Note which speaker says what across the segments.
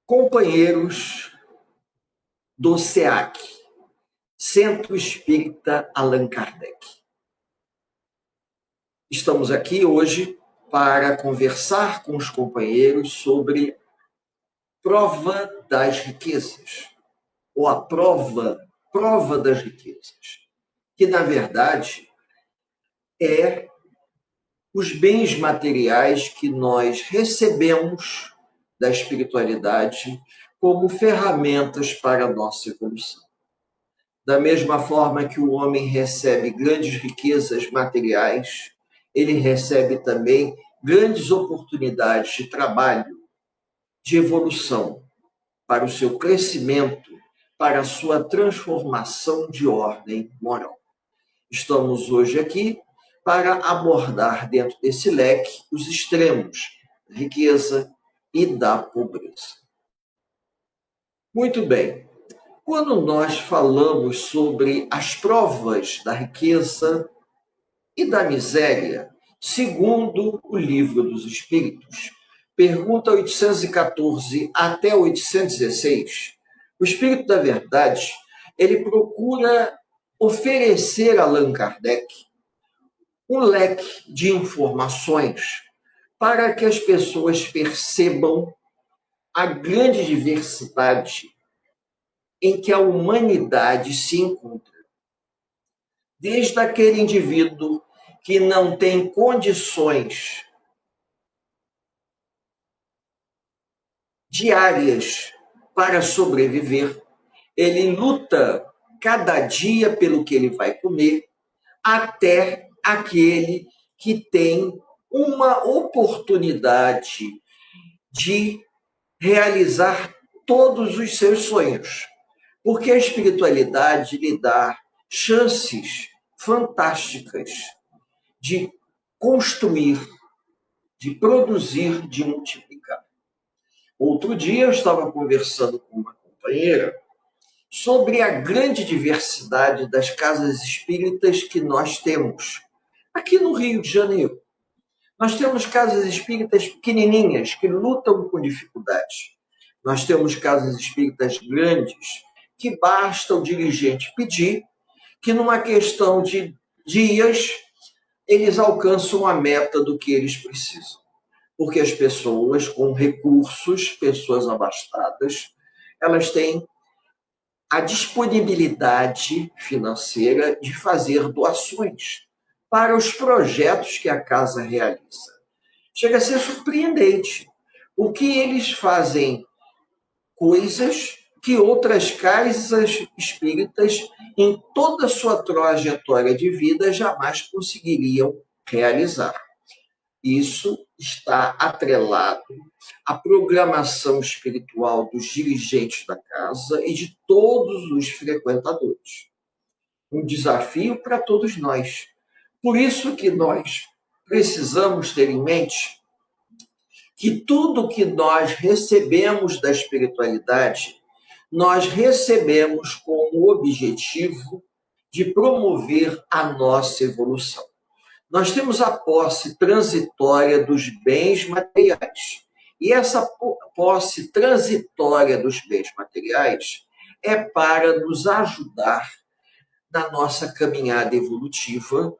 Speaker 1: Companheiros do SEAC, Centro Espírita Allan Kardec. Estamos aqui hoje para conversar com os companheiros sobre prova das riquezas, ou a prova das riquezas, que na verdade é os bens materiais que nós recebemos da espiritualidade como ferramentas para a nossa evolução. Da mesma forma que o homem recebe grandes riquezas materiais, ele recebe também grandes oportunidades de trabalho, de evolução, para o seu crescimento, para a sua transformação de ordem moral. Estamos hoje aqui para abordar dentro desse leque os extremos da riqueza e da pobreza. Muito bem. Quando nós falamos sobre as provas da riqueza e da miséria, segundo o Livro dos Espíritos, pergunta 814 até 816, o Espírito da Verdade, ele procura oferecer a Allan Kardec um leque de informações para que as pessoas percebam a grande diversidade em que a humanidade se encontra. Desde aquele indivíduo que não tem condições diárias para sobreviver, ele luta cada dia pelo que ele vai comer, até aquele que tem uma oportunidade de realizar todos os seus sonhos. Porque a espiritualidade lhe dá chances fantásticas de construir, de produzir, de multiplicar. Outro dia eu estava conversando com uma companheira sobre a grande diversidade das casas espíritas que nós temos aqui no Rio de Janeiro. Nós temos casas espíritas pequenininhas que lutam com dificuldades. Nós temos casas espíritas grandes que basta o dirigente pedir que numa questão de dias eles alcançam a meta do que eles precisam. Porque as pessoas com recursos, pessoas abastadas, elas têm a disponibilidade financeira de fazer doações para os projetos que a casa realiza. Chega a ser surpreendente o que eles fazem, coisas que outras casas espíritas, em toda a sua trajetória de vida, jamais conseguiriam realizar. Isso está atrelado à programação espiritual dos dirigentes da casa e de todos os frequentadores. Um desafio para todos nós. Por isso que nós precisamos ter em mente que tudo que nós recebemos da espiritualidade, nós recebemos com o objetivo de promover a nossa evolução. Nós temos a posse transitória dos bens materiais. E essa posse transitória dos bens materiais é para nos ajudar na nossa caminhada evolutiva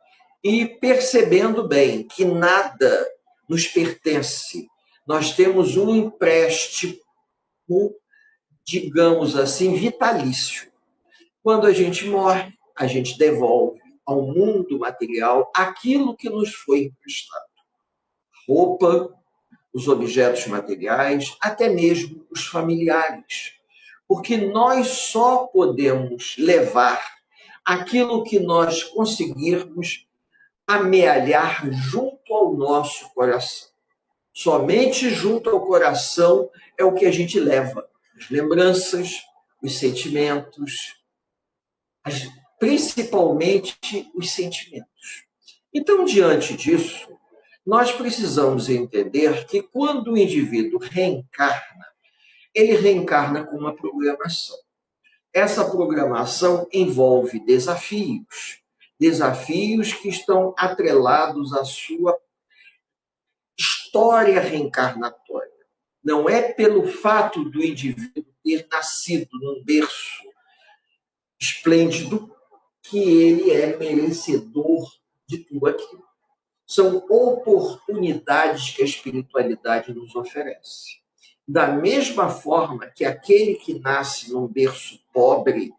Speaker 1: e percebendo bem que nada nos pertence. Nós temos um empréstimo, digamos assim, vitalício. Quando a gente morre, a gente devolve ao mundo material aquilo que nos foi emprestado. Roupa, os objetos materiais, até mesmo os familiares. Porque nós só podemos levar aquilo que nós conseguirmos amealhar junto ao nosso coração. Somente junto ao coração é o que a gente leva. As lembranças, os sentimentos, principalmente os sentimentos. Então, diante disso, nós precisamos entender que quando o indivíduo reencarna, ele reencarna com uma programação. Essa programação envolve desafios que estão atrelados à sua história reencarnatória. Não é pelo fato do indivíduo ter nascido num berço esplêndido que ele é merecedor de tudo aquilo. São oportunidades que a espiritualidade nos oferece. Da mesma forma que aquele que nasce num berço pobre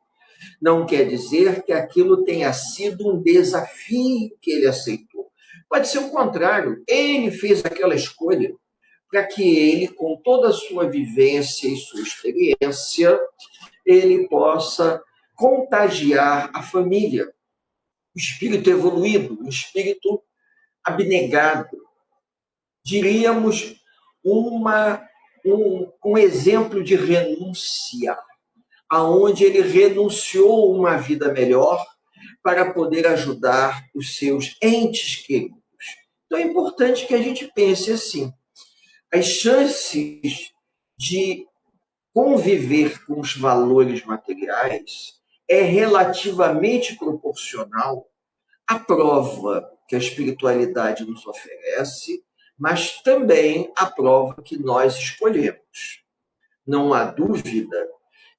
Speaker 1: não quer dizer que aquilo tenha sido um desafio que ele aceitou. Pode ser o contrário. Ele fez aquela escolha para que ele, com toda a sua vivência e sua experiência, ele possa contagiar a família. O espírito evoluído, o espírito abnegado. Diríamos um exemplo de renúncia, aonde ele renunciou a uma vida melhor para poder ajudar os seus entes queridos. Então é importante que a gente pense assim: as chances de conviver com os valores materiais é relativamente proporcional à prova que a espiritualidade nos oferece, mas também à prova que nós escolhemos. Não há dúvida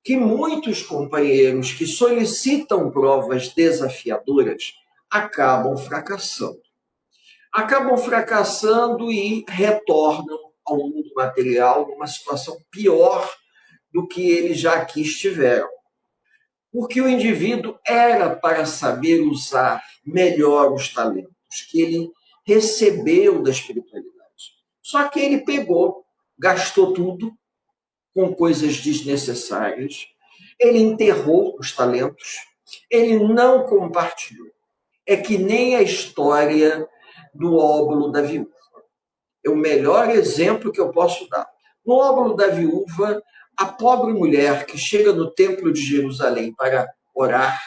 Speaker 1: que muitos companheiros que solicitam provas desafiadoras acabam fracassando. Acabam fracassando e retornam ao mundo material numa situação pior do que eles já aqui estiveram. Porque o indivíduo era para saber usar melhor os talentos que ele recebeu da espiritualidade. Só que ele pegou, gastou tudo com coisas desnecessárias, ele enterrou os talentos, ele não compartilhou. É que nem a história do óbolo da viúva. É o melhor exemplo que eu posso dar. No óbolo da viúva, a pobre mulher que chega no templo de Jerusalém para orar,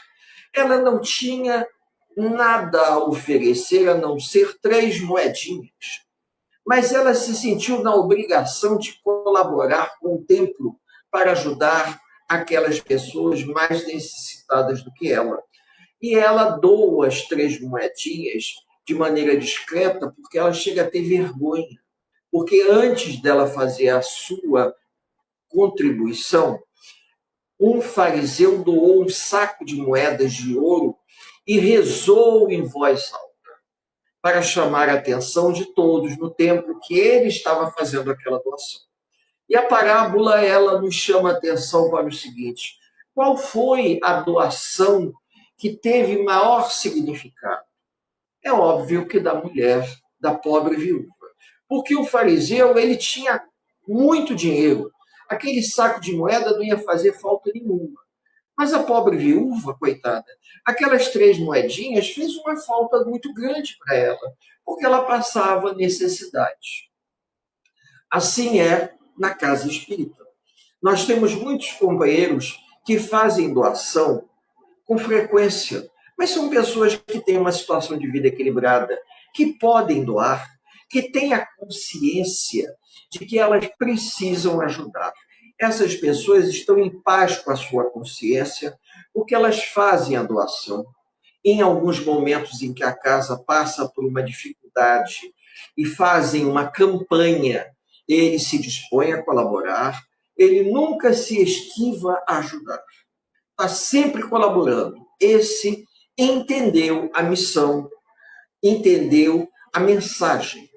Speaker 1: ela não tinha nada a oferecer a não ser 3 moedinhas. Mas ela se sentiu na obrigação de colaborar com o templo para ajudar aquelas pessoas mais necessitadas do que ela. E ela doa as 3 moedinhas de maneira discreta, porque ela chega a ter vergonha. Porque antes dela fazer a sua contribuição, um fariseu doou um saco de moedas de ouro e rezou em voz alta para chamar a atenção de todos no templo que ele estava fazendo aquela doação. E a parábola, ela nos chama a atenção para o seguinte: qual foi a doação que teve maior significado? É óbvio que da mulher, da pobre viúva. Porque o fariseu, ele tinha muito dinheiro. Aquele saco de moeda não ia fazer falta nenhuma. Mas a pobre viúva, coitada, aquelas 3 moedinhas fez uma falta muito grande para ela, porque ela passava necessidade. Assim é na casa espírita. Nós temos muitos companheiros que fazem doação com frequência, mas são pessoas que têm uma situação de vida equilibrada, que podem doar, que têm a consciência de que elas precisam ajudar. Essas pessoas estão em paz com a sua consciência, porque elas fazem a doação. Em alguns momentos em que a casa passa por uma dificuldade e fazem uma campanha, ele se dispõe a colaborar, ele nunca se esquiva a ajudar. Está sempre colaborando. Esse entendeu a missão, entendeu a mensagem.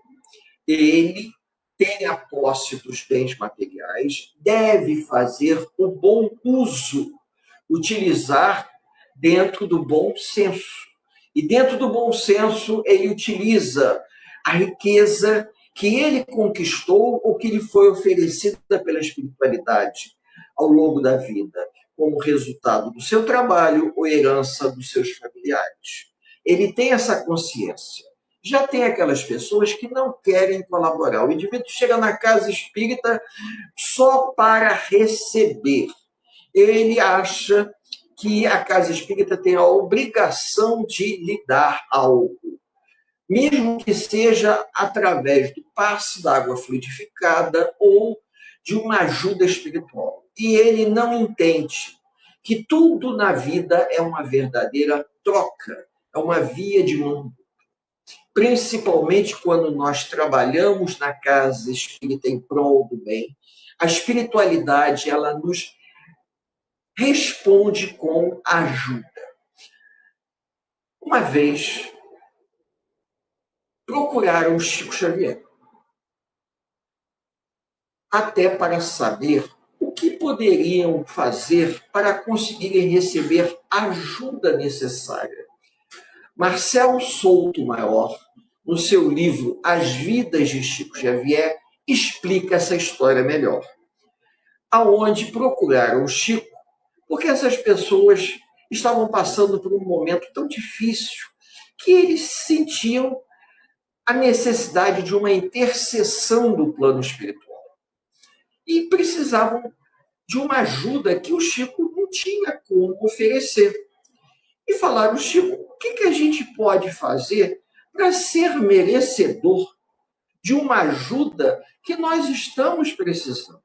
Speaker 1: Ele tem a posse dos bens materiais, deve fazer o bom uso, utilizar dentro do bom senso. E dentro do bom senso, ele utiliza a riqueza que ele conquistou ou que lhe foi oferecida pela espiritualidade ao longo da vida, como resultado do seu trabalho ou herança dos seus familiares. Ele tem essa consciência. Já tem aquelas pessoas que não querem colaborar. O indivíduo chega na casa espírita só para receber. Ele acha que a casa espírita tem a obrigação de lhe dar algo, mesmo que seja através do passe da água fluidificada ou de uma ajuda espiritual. E ele não entende que tudo na vida é uma verdadeira troca, é uma via de mão. principalmente quando nós trabalhamos na casa espírita em prol do bem. A espiritualidade, ela nos responde com ajuda. Uma vez, procuraram Chico Xavier, até para saber o que poderiam fazer para conseguirem receber a ajuda necessária. Marcel Souto Maior, no seu livro As Vidas de Chico Xavier, explica essa história melhor. Aonde procuraram o Chico, porque essas pessoas estavam passando por um momento tão difícil que eles sentiam a necessidade de uma intercessão do plano espiritual. E precisavam de uma ajuda que o Chico não tinha como oferecer. E falaram, Chico, o que a gente pode fazer para ser merecedor de uma ajuda que nós estamos precisando?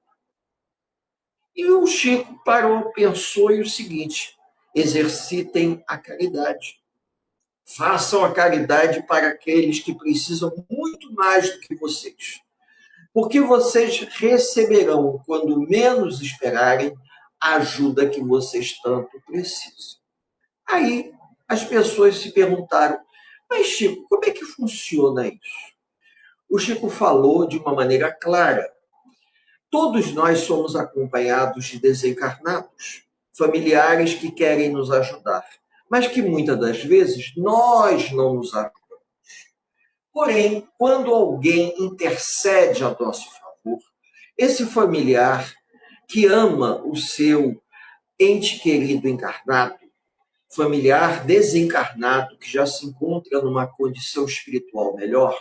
Speaker 1: E o Chico parou, pensou e o seguinte: exercitem a caridade. Façam a caridade para aqueles que precisam muito mais do que vocês. Porque vocês receberão, quando menos esperarem, a ajuda que vocês tanto precisam. Aí as pessoas se perguntaram, mas Chico, como é que funciona isso? O Chico falou de uma maneira clara. Todos nós somos acompanhados de desencarnados, familiares que querem nos ajudar, mas que muitas das vezes nós não nos ajudamos. Porém, quando alguém intercede a nosso favor, esse familiar que ama o seu ente querido encarnado, familiar desencarnado que já se encontra numa condição espiritual melhor,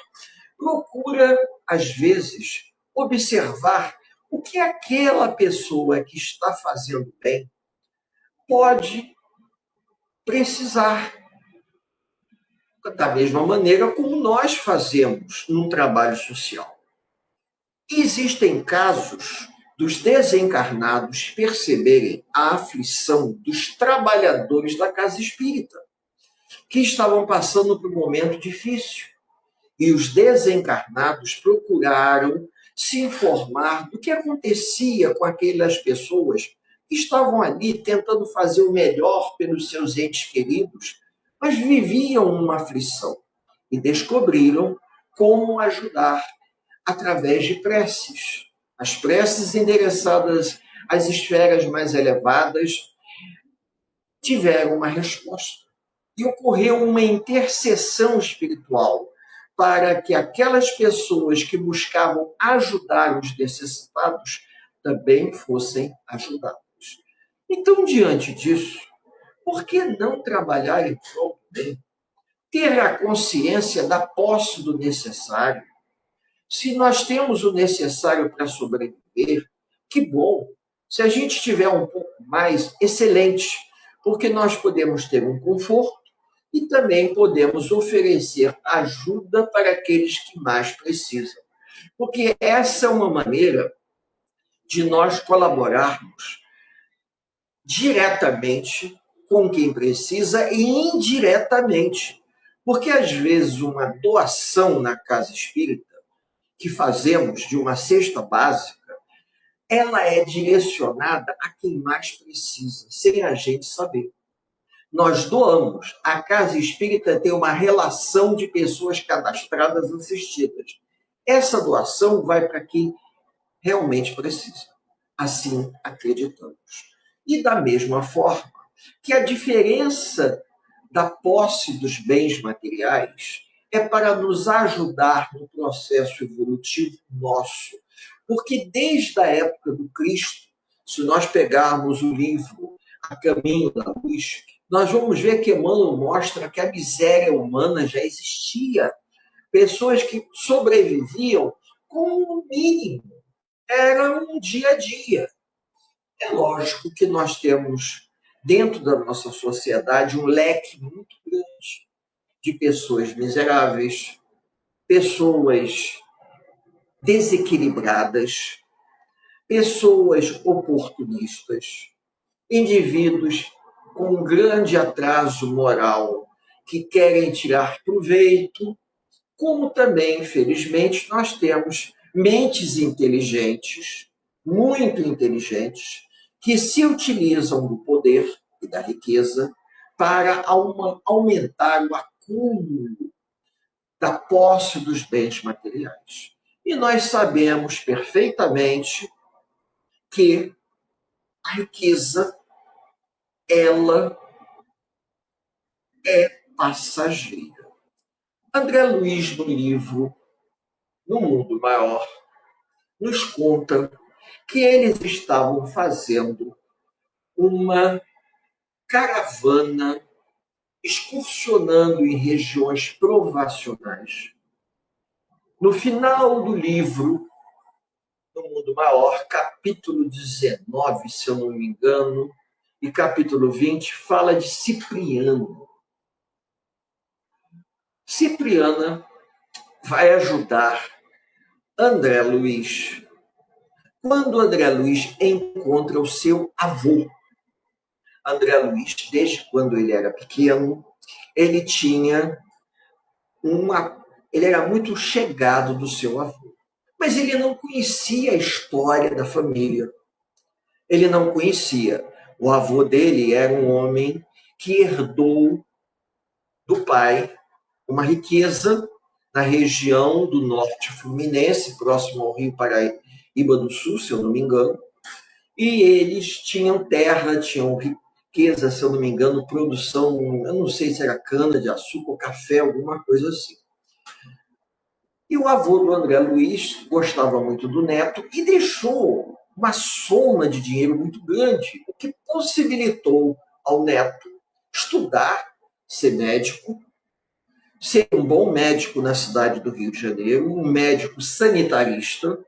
Speaker 1: procura, às vezes, observar o que aquela pessoa que está fazendo bem pode precisar. Da mesma maneira como nós fazemos num trabalho social. Existem casos dos desencarnados perceberem a aflição dos trabalhadores da casa espírita, que estavam passando por um momento difícil. E os desencarnados procuraram se informar do que acontecia com aquelas pessoas que estavam ali tentando fazer o melhor pelos seus entes queridos, mas viviam uma aflição e descobriram como ajudar através de preces. As preces endereçadas às esferas mais elevadas tiveram uma resposta. E ocorreu uma intercessão espiritual para que aquelas pessoas que buscavam ajudar os necessitados também fossem ajudadas. Então, diante disso, por que não trabalhar em prol do bem? Ter a consciência da posse do necessário. Se nós temos o necessário para sobreviver, que bom. Se a gente tiver um pouco mais, excelente, porque nós podemos ter um conforto e também podemos oferecer ajuda para aqueles que mais precisam. Porque essa é uma maneira de nós colaborarmos diretamente com quem precisa e indiretamente. Porque, às vezes, uma doação na casa espírita, que fazemos de uma cesta básica, ela é direcionada a quem mais precisa, sem a gente saber. Nós doamos. A casa espírita tem uma relação de pessoas cadastradas assistidas. Essa doação vai para quem realmente precisa. Assim acreditamos. E da mesma forma que a diferença da posse dos bens materiais é para nos ajudar no processo evolutivo nosso. Porque desde a época do Cristo, se nós pegarmos o livro A Caminho da Luz, nós vamos ver que Emmanuel mostra que a miséria humana já existia. Pessoas que sobreviviam com o mínimo. Era um dia a dia. É lógico que nós temos, dentro da nossa sociedade, um leque muito grande de pessoas miseráveis, pessoas desequilibradas, pessoas oportunistas, indivíduos com um grande atraso moral que querem tirar proveito Como também, infelizmente, nós temos mentes inteligentes, muito inteligentes, que se utilizam do poder e da riqueza para aumentar o acúmulo da posse dos bens materiais. E nós sabemos perfeitamente que a riqueza, ela é passageira. André Luiz, no livro No Mundo Maior, nos conta que eles estavam fazendo uma caravana excursionando em regiões provacionais. No final do livro No Mundo Maior, capítulo 19, se eu não me engano, e capítulo 20, fala de Cipriano. Cipriana vai ajudar André Luiz quando André Luiz encontra o seu avô. André Luiz, desde quando ele era pequeno, ele tinha ele era muito chegado do seu avô, mas ele não conhecia a história da família. Ele não conhecia. O avô dele era um homem que herdou do pai uma riqueza na região do norte fluminense, próximo ao Rio Paraíba do Sul, se eu não me engano, e eles tinham terra, tinham riqueza, se eu não me engano, produção, eu não sei se era cana de açúcar ou café, alguma coisa assim. E o avô do André Luiz gostava muito do neto e deixou uma soma de dinheiro muito grande, o que possibilitou ao neto estudar, ser médico, ser um bom médico na cidade do Rio de Janeiro, um médico sanitarista.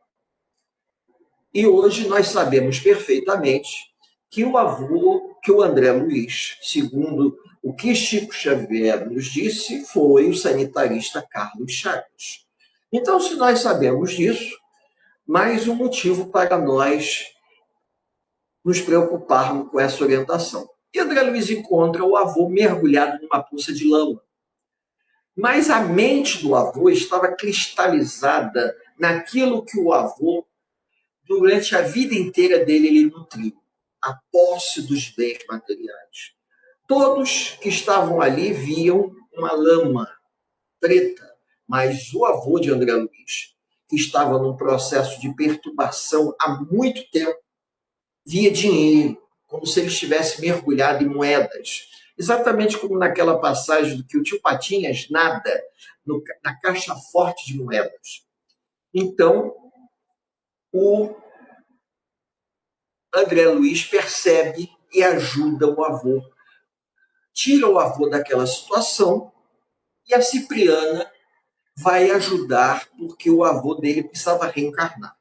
Speaker 1: E hoje nós sabemos perfeitamente que o avô, que o André Luiz, segundo o que Chico Xavier nos disse, foi o sanitarista Carlos Chagas. Então, se nós sabemos disso, mais um motivo para nós nos preocuparmos com essa orientação. E André Luiz encontra o avô mergulhado numa poça de lama. Mas a mente do avô estava cristalizada naquilo que o avô, durante a vida inteira dele, ele nutriu: a posse dos bens materiais. Todos que estavam ali viam uma lama preta, mas o avô de André Luiz, que estava num processo de perturbação há muito tempo, via dinheiro, como se ele estivesse mergulhado em moedas. Exatamente como naquela passagem do que o tio Patinhas nada na caixa forte de moedas. Então, o André Luiz percebe e ajuda o avô. Tira o avô daquela situação e a Cipriana vai ajudar porque o avô dele precisava reencarnar.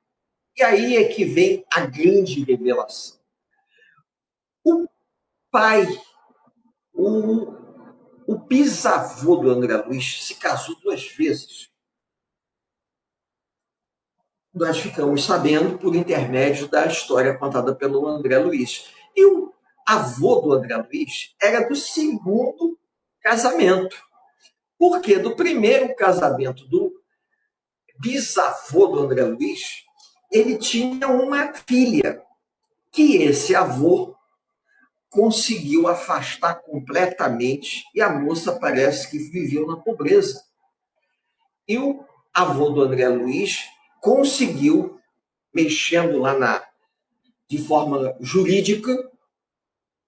Speaker 1: E aí é que vem a grande revelação. O pai, o bisavô do André Luiz, se casou 2 vezes. Nós ficamos sabendo por intermédio da história contada pelo André Luiz. E o avô do André Luiz era do 2º casamento. Porque do primeiro casamento do bisavô do André Luiz, ele tinha uma filha, que esse avô conseguiu afastar completamente, e a moça parece que viveu na pobreza. E o avô do André Luiz conseguiu, mexendo lá de forma jurídica,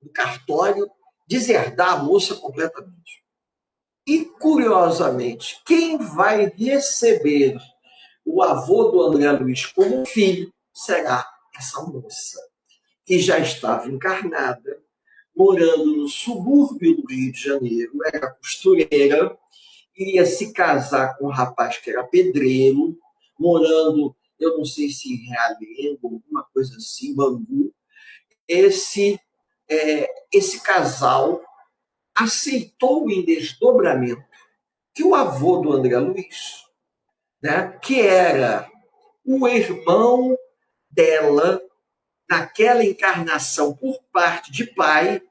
Speaker 1: no cartório, deserdar a moça completamente. E, curiosamente, quem vai receber o avô do André Luiz como filho será essa moça, que já estava encarnada, morando no subúrbio do Rio de Janeiro, era costureira, iria se casar com um rapaz que era pedreiro, morando, eu não sei se em Realengo, alguma coisa assim, Bangu. Esse casal aceitou em desdobramento que o avô do André Luiz, né, que era o irmão dela, naquela encarnação por parte de pai,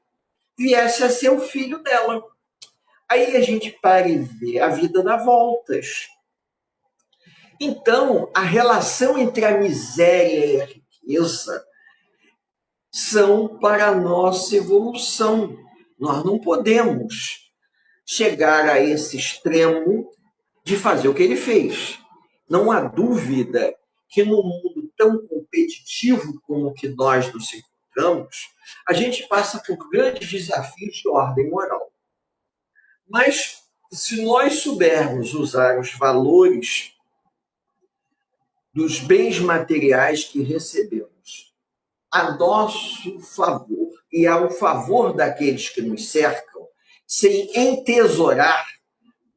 Speaker 1: viesse a ser o filho dela. Aí a gente para e vê, a vida dá voltas. Então, a relação entre a miséria e a riqueza são para a nossa evolução. Nós não podemos chegar a esse extremo de fazer o que ele fez. Não há dúvida que no mundo tão competitivo como o que nós nos encontramos, a gente passa por grandes desafios de ordem moral. Mas se nós soubermos usar os valores dos bens materiais que recebemos a nosso favor e ao favor daqueles que nos cercam, sem entesourar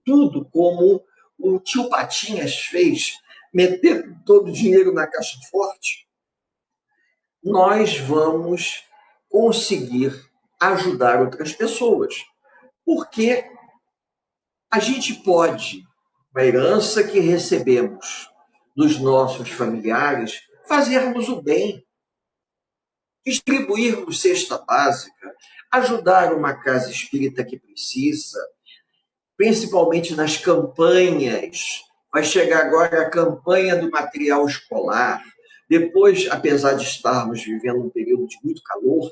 Speaker 1: tudo como o tio Patinhas fez, metendo todo o dinheiro na caixa forte, nós vamos conseguir ajudar outras pessoas. Porque a gente pode, com a herança que recebemos dos nossos familiares, fazermos o bem, distribuirmos cesta básica, ajudar uma casa espírita que precisa, principalmente nas campanhas. Vai chegar agora a campanha do material escolar. Depois, apesar de estarmos vivendo um período de muito calor,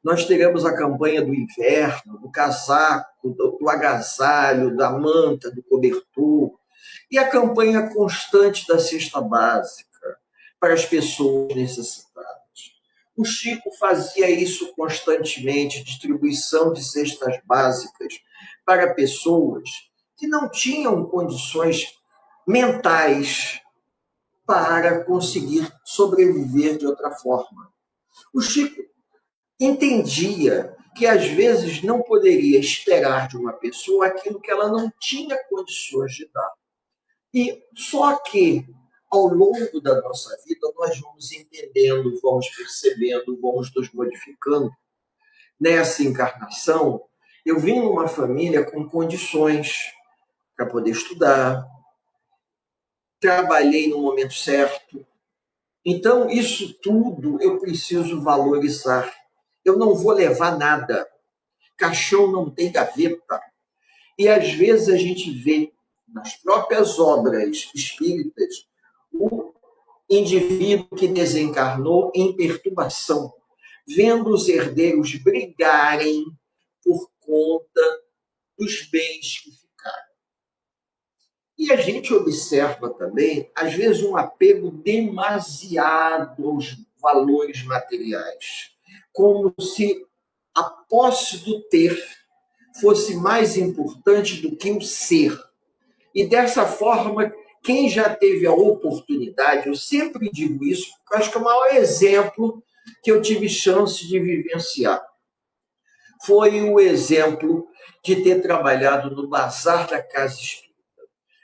Speaker 1: nós teremos a campanha do inverno, do casaco, do agasalho, da manta, do cobertor, e a campanha constante da cesta básica para as pessoas necessitadas. O Chico fazia isso constantemente, distribuição de cestas básicas para pessoas que não tinham condições mentais para conseguir sobreviver de outra forma. O Chico entendia que às vezes não poderia esperar de uma pessoa aquilo que ela não tinha condições de dar. E só que ao longo da nossa vida nós vamos entendendo, vamos percebendo, vamos nos modificando. Nessa encarnação, eu vim numa família com condições para poder estudar, trabalhei no momento certo. Então, isso tudo eu preciso valorizar. Eu não vou levar nada. Caixão não tem gaveta. E às vezes a gente vê nas próprias obras espíritas o indivíduo que desencarnou em perturbação, vendo os herdeiros brigarem por conta dos bens que ficaram. E a gente observa também, às vezes, um apego demasiado aos valores materiais, como se a posse do ter fosse mais importante do que o ser. E dessa forma, quem já teve a oportunidade, eu sempre digo isso, porque eu acho que é o maior exemplo que eu tive chance de vivenciar. Foi o exemplo de ter trabalhado no Bazar da Casa Espírita.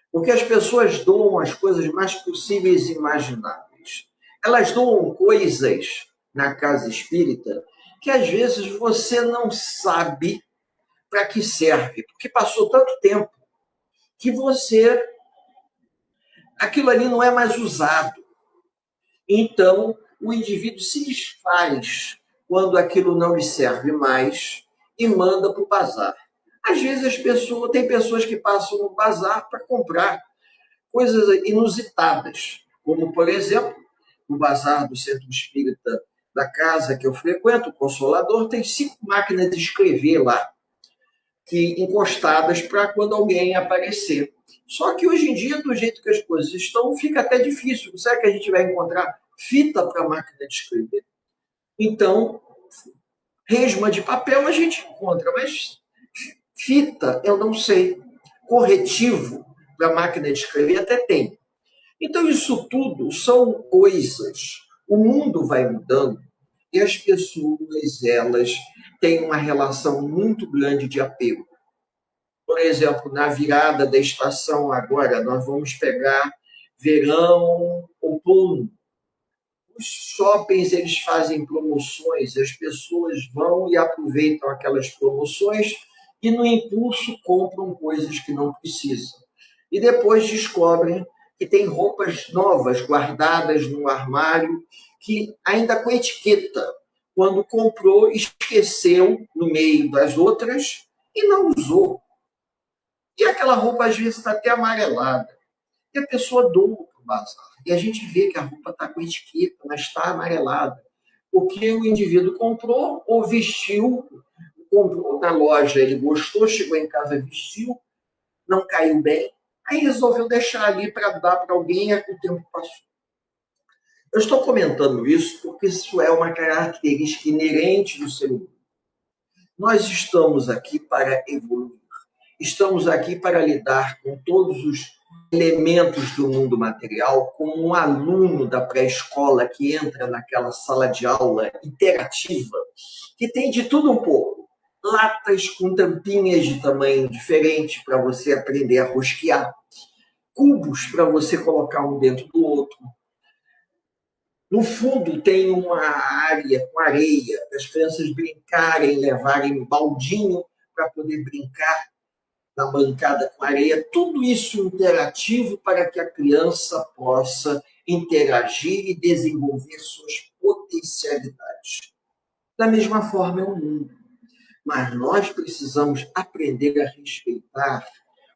Speaker 1: Porque as pessoas doam as coisas mais possíveis e imagináveis. Elas doam coisas na Casa Espírita que às vezes você não sabe para que serve, porque passou tanto tempo que você aquilo ali não é mais usado. Então, o indivíduo se desfaz quando aquilo não lhe serve mais e manda para o bazar. Às vezes tem pessoas que passam no bazar para comprar coisas inusitadas, como, por exemplo, o bazar do Centro Espírita da casa que eu frequento, o Consolador, tem 5 máquinas de escrever lá, que encostadas para quando alguém aparecer. Só que hoje em dia, do jeito que as coisas estão, fica até difícil. Será que a gente vai encontrar fita para a máquina de escrever? Então, resma de papel a gente encontra, mas fita eu não sei. Corretivo para a máquina de escrever até tem. Então, isso tudo são coisas. O mundo vai mudando e as pessoas, elas têm uma relação muito grande de apego. Por exemplo, na virada da estação agora, nós vamos pegar verão, outono. Os shoppings, eles fazem promoções, as pessoas vão e aproveitam aquelas promoções e, no impulso, compram coisas que não precisam. E depois descobrem que tem roupas novas guardadas no armário, que ainda com etiqueta, quando comprou, esqueceu no meio das outras e não usou. E aquela roupa, às vezes, está até amarelada. E a pessoa doa para o bazar. E a gente vê que a roupa está com etiqueta, mas está amarelada. Porque o indivíduo comprou ou vestiu, comprou na loja, ele gostou, chegou em casa, vestiu, não caiu bem, aí resolveu deixar ali para dar para alguém e o tempo passou. Eu estou comentando isso porque isso é uma característica inerente do ser humano. Nós estamos aqui para evoluir. Estamos aqui para lidar com todos os elementos do mundo material, como um aluno da pré-escola que entra naquela sala de aula interativa, que tem de tudo um pouco. Latas com tampinhas de tamanho diferente para você aprender a rosquear, cubos para você colocar um dentro do outro. No fundo tem uma área com areia para as crianças brincarem, levarem baldinho para poder brincar na bancada com areia, tudo isso interativo para que a criança possa interagir e desenvolver suas potencialidades. Da mesma forma é o mundo. Mas nós precisamos aprender a respeitar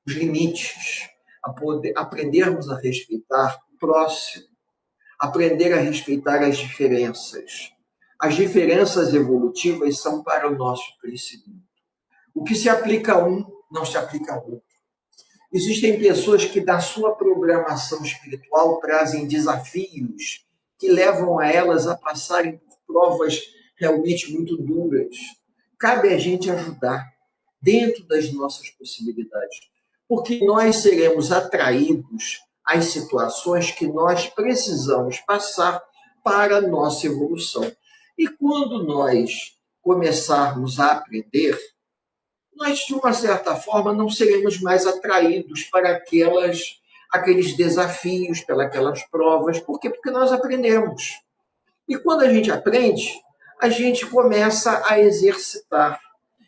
Speaker 1: os limites, aprendermos a respeitar o próximo, aprender a respeitar as diferenças. As diferenças evolutivas são para o nosso crescimento. O que se aplica a um, não se aplica a outro. Existem pessoas que, da sua programação espiritual, trazem desafios que levam a elas a passarem por provas realmente muito duras. Cabe a gente ajudar dentro das nossas possibilidades, porque nós seremos atraídos às situações que nós precisamos passar para a nossa evolução. E quando nós começarmos a aprender, nós, de uma certa forma, não seremos mais atraídos para aqueles desafios, pelas provas. Por quê? Porque nós aprendemos. E quando a gente aprende, a gente começa a exercitar.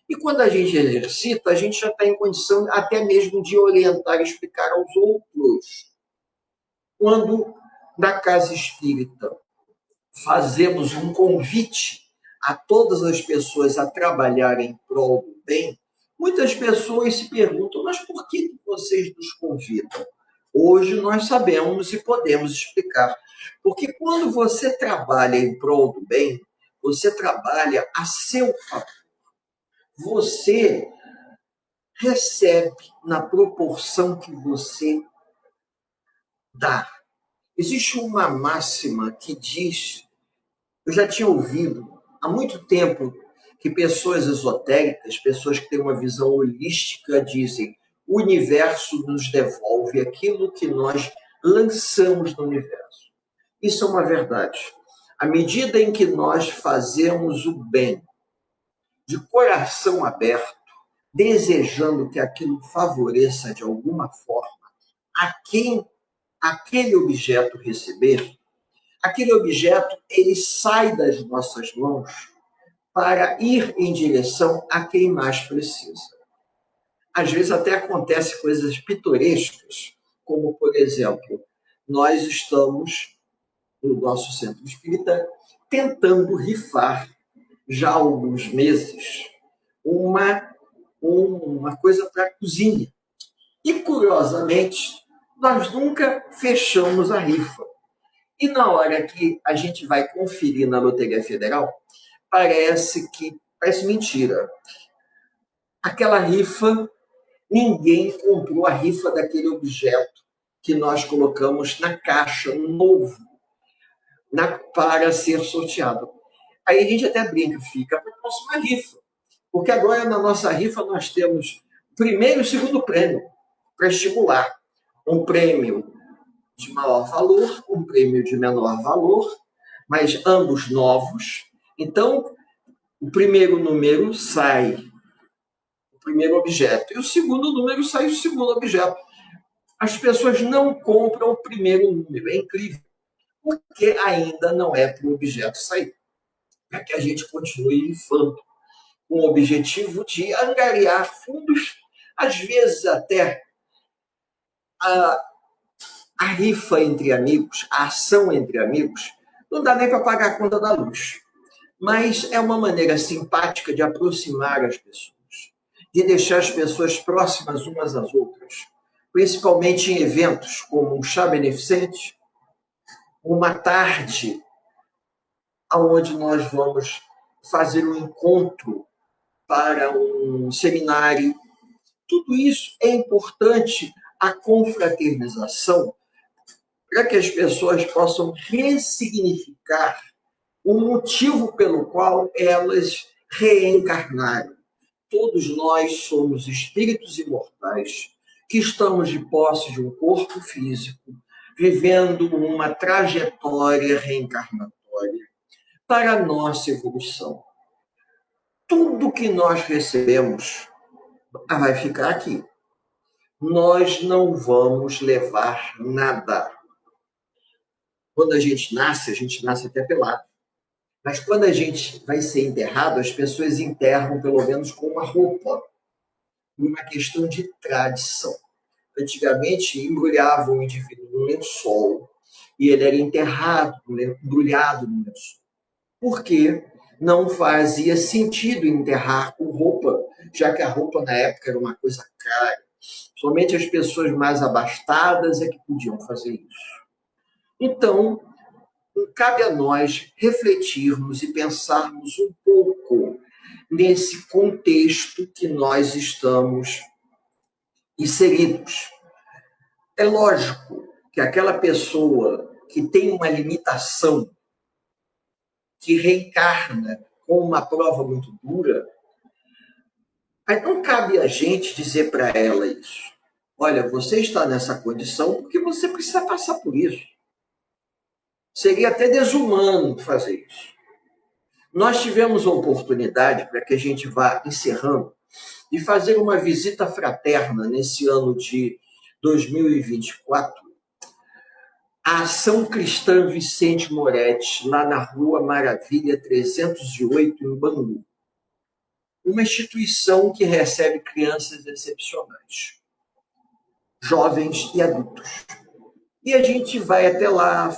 Speaker 1: E quando a gente exercita, a gente já está em condição até mesmo de orientar e explicar aos outros. Quando, na casa espírita, fazemos um convite a todas as pessoas a trabalharem em prol do bem, muitas pessoas se perguntam, mas por que vocês nos convidam? Hoje nós sabemos e podemos explicar. Porque quando você trabalha em prol do bem, você trabalha a seu favor. Você recebe na proporção que você dá. Existe uma máxima que diz, eu já tinha ouvido há muito tempo, que pessoas esotéricas, pessoas que têm uma visão holística, dizem: o universo nos devolve aquilo que nós lançamos no universo. Isso é uma verdade. À medida em que nós fazemos o bem, de coração aberto, desejando que aquilo favoreça de alguma forma a quem aquele objeto receber, aquele objeto ele sai das nossas mãos para ir em direção a quem mais precisa. Às vezes até acontecem coisas pitorescas, como, por exemplo, nós estamos, no nosso centro espírita, tentando rifar, já há alguns meses, uma coisa para a cozinha. E, curiosamente, nós nunca fechamos a rifa. E na hora que a gente vai conferir na Loteria Federal, parece mentira. Aquela rifa, ninguém comprou a rifa daquele objeto que nós colocamos na caixa, novo, para ser sorteado. Aí a gente até brinca, fica para a próxima rifa. Porque agora na nossa rifa nós temos o primeiro e o segundo prêmio para estimular. Um prêmio de maior valor, um prêmio de menor valor, mas ambos novos. Então, o primeiro número sai o primeiro objeto e o segundo número sai o segundo objeto. As pessoas não compram o primeiro número, é incrível, porque ainda não é para o objeto sair. Para que a gente continue rifando, com o objetivo de angariar fundos, às vezes até a rifa entre amigos, a ação entre amigos, não dá nem para pagar a conta da luz. Mas é uma maneira simpática de aproximar as pessoas, de deixar as pessoas próximas umas às outras, principalmente em eventos como um chá beneficente, uma tarde onde nós vamos fazer um encontro para um seminário. Tudo isso é importante, a confraternização, para que as pessoas possam ressignificar o motivo pelo qual elas reencarnaram. Todos nós somos espíritos imortais que estamos de posse de um corpo físico, vivendo uma trajetória reencarnatória para a nossa evolução. Tudo que nós recebemos vai ficar aqui. Nós não vamos levar nada. Quando a gente nasce até pelado. Mas quando a gente vai ser enterrado, as pessoas enterram pelo menos com uma roupa, por uma questão de tradição. Antigamente, embrulhavam o indivíduo num lençol e ele era enterrado, embrulhado no lençol. Por quê? Não fazia sentido enterrar com roupa, já que a roupa na época era uma coisa cara. Somente as pessoas mais abastadas é que podiam fazer isso. Então, cabe a nós refletirmos e pensarmos um pouco nesse contexto que nós estamos inseridos. É lógico que aquela pessoa que tem uma limitação, que reencarna com uma prova muito dura, aí não cabe a gente dizer para ela isso. Olha, você está nessa condição porque você precisa passar por isso. Seria até desumano fazer isso. Nós tivemos a oportunidade, para que a gente vá encerrando, de fazer uma visita fraterna nesse ano de 2024 à Ação Cristã Vicente Moretti, lá na Rua Maravilha 308, em Bangu. Uma instituição que recebe crianças excepcionais, jovens e adultos. E a gente vai até lá,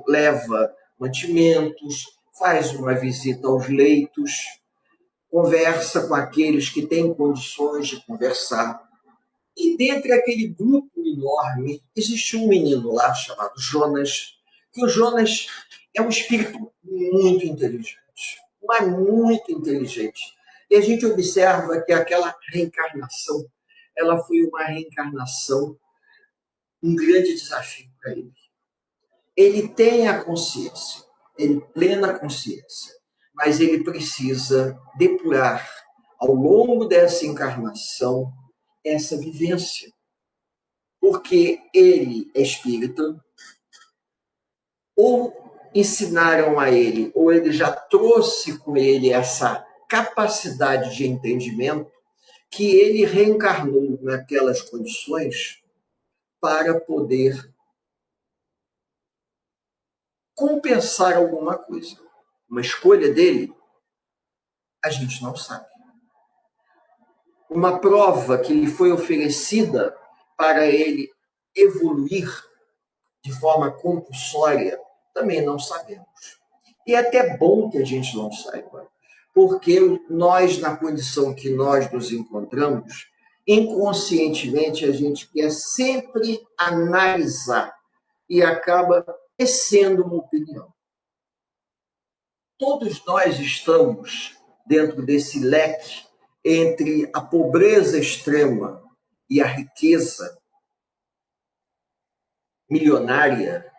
Speaker 1: leva mantimentos, faz uma visita aos leitos, conversa com aqueles que têm condições de conversar. E dentre aquele grupo enorme, existe um menino lá chamado Jonas, que o Jonas é um espírito muito inteligente, mas muito inteligente. E a gente observa que aquela reencarnação, ela foi uma reencarnação, um grande desafio para ele. Ele tem a consciência, ele plena consciência, mas ele precisa depurar ao longo dessa encarnação essa vivência, porque ele é espírita, ou ensinaram a ele, ou ele já trouxe com ele essa capacidade de entendimento, que ele reencarnou naquelas condições para poder compensar alguma coisa. Uma escolha dele, a gente não sabe. Uma prova que lhe foi oferecida para ele evoluir de forma compulsória, também não sabemos. E é até bom que a gente não saiba, porque nós, na condição que nós nos encontramos, inconscientemente a gente quer sempre analisar e acaba tecendo uma opinião. Todos nós estamos dentro desse leque entre a pobreza extrema e a riqueza milionária,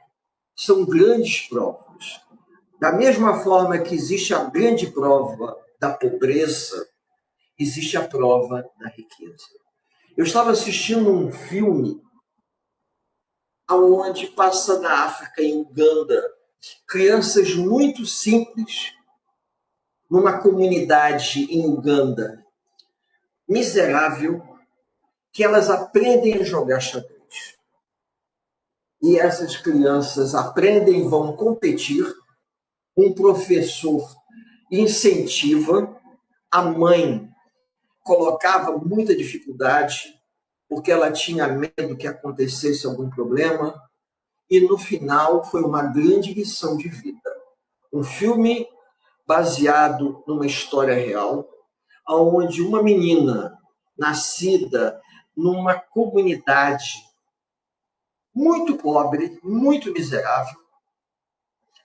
Speaker 1: são grandes provas. Da mesma forma que existe a grande prova da pobreza, existe a prova da riqueza. Eu estava assistindo um filme onde passa na África, em Uganda, crianças muito simples, numa comunidade em Uganda, miserável, que elas aprendem a jogar xadrez. E essas crianças aprendem, vão competir, um professor incentiva, a mãe colocava muita dificuldade, porque ela tinha medo que acontecesse algum problema, e no final foi uma grande lição de vida. Um filme baseado numa história real, onde uma menina nascida numa comunidade muito pobre, muito miserável,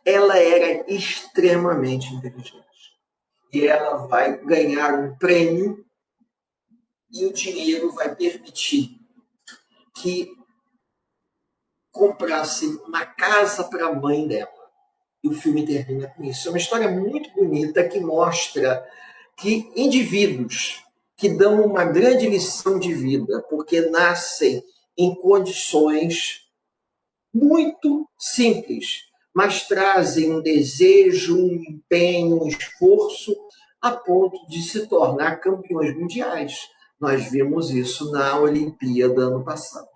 Speaker 1: ela era extremamente inteligente. E ela vai ganhar um prêmio e o dinheiro vai permitir que comprasse uma casa para a mãe dela. E o filme termina com isso. É uma história muito bonita que mostra que indivíduos que dão uma grande lição de vida, porque nascem em condições muito simples, mas trazem um desejo, um empenho, um esforço a ponto de se tornar campeões mundiais. Nós vimos isso na Olimpíada ano passado.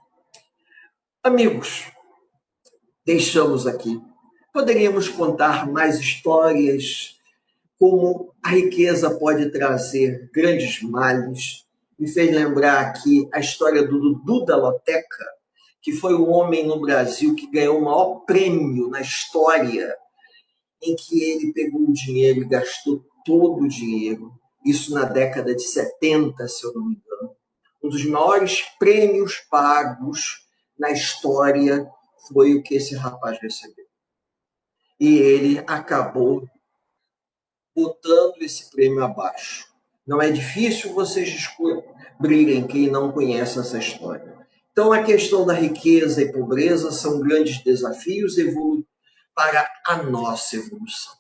Speaker 1: Amigos, deixamos aqui. Poderíamos contar mais histórias, como a riqueza pode trazer grandes males. Me fez lembrar aqui a história do Dudu da Loteca, que foi o homem no Brasil que ganhou o maior prêmio na história, em que ele pegou o dinheiro e gastou todo o dinheiro. Isso na década de 70, se eu não me engano. Um dos maiores prêmios pagos na história foi o que esse rapaz recebeu. E ele acabou botando esse prêmio abaixo. Não é difícil vocês descobrirem quem não conhece essa história. Então, a questão da riqueza e pobreza são grandes desafios para a nossa evolução.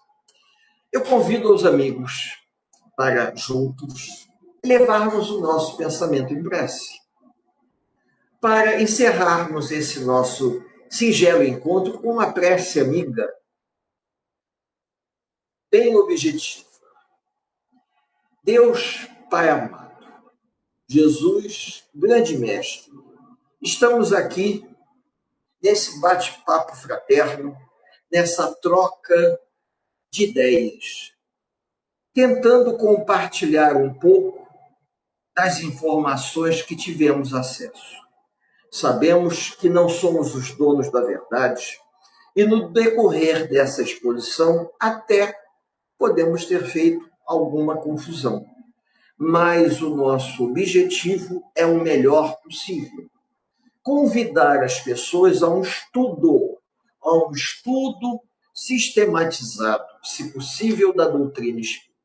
Speaker 1: Eu convido os amigos para juntos levarmos o nosso pensamento em prece, para encerrarmos esse nosso singelo encontro com uma prece amiga, bem objetiva. Deus, Pai amado, Jesus, grande mestre, estamos aqui nesse bate-papo fraterno, nessa troca de ideias, tentando compartilhar um pouco das informações que tivemos acesso. Sabemos que não somos os donos da verdade e no decorrer dessa exposição até podemos ter feito alguma confusão. Mas o nosso objetivo é o melhor possível. Convidar as pessoas a um estudo sistematizado, se possível, da doutrina espírita.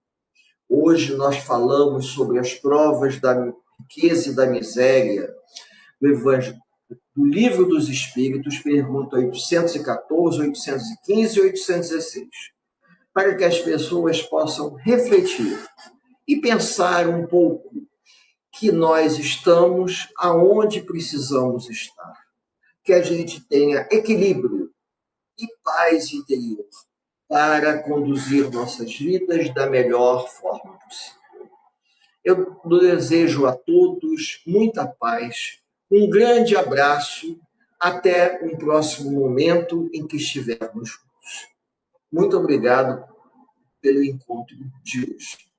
Speaker 1: Hoje nós falamos sobre as provas da riqueza e da miséria do Evangelho, do Livro dos Espíritos, pergunta 814, 815 e 816, para que as pessoas possam refletir e pensar um pouco que nós estamos aonde precisamos estar, que a gente tenha equilíbrio e paz interior para conduzir nossas vidas da melhor forma possível. Eu desejo a todos muita paz, um grande abraço, até um próximo momento em que estivermos juntos. Muito obrigado pelo encontro de hoje.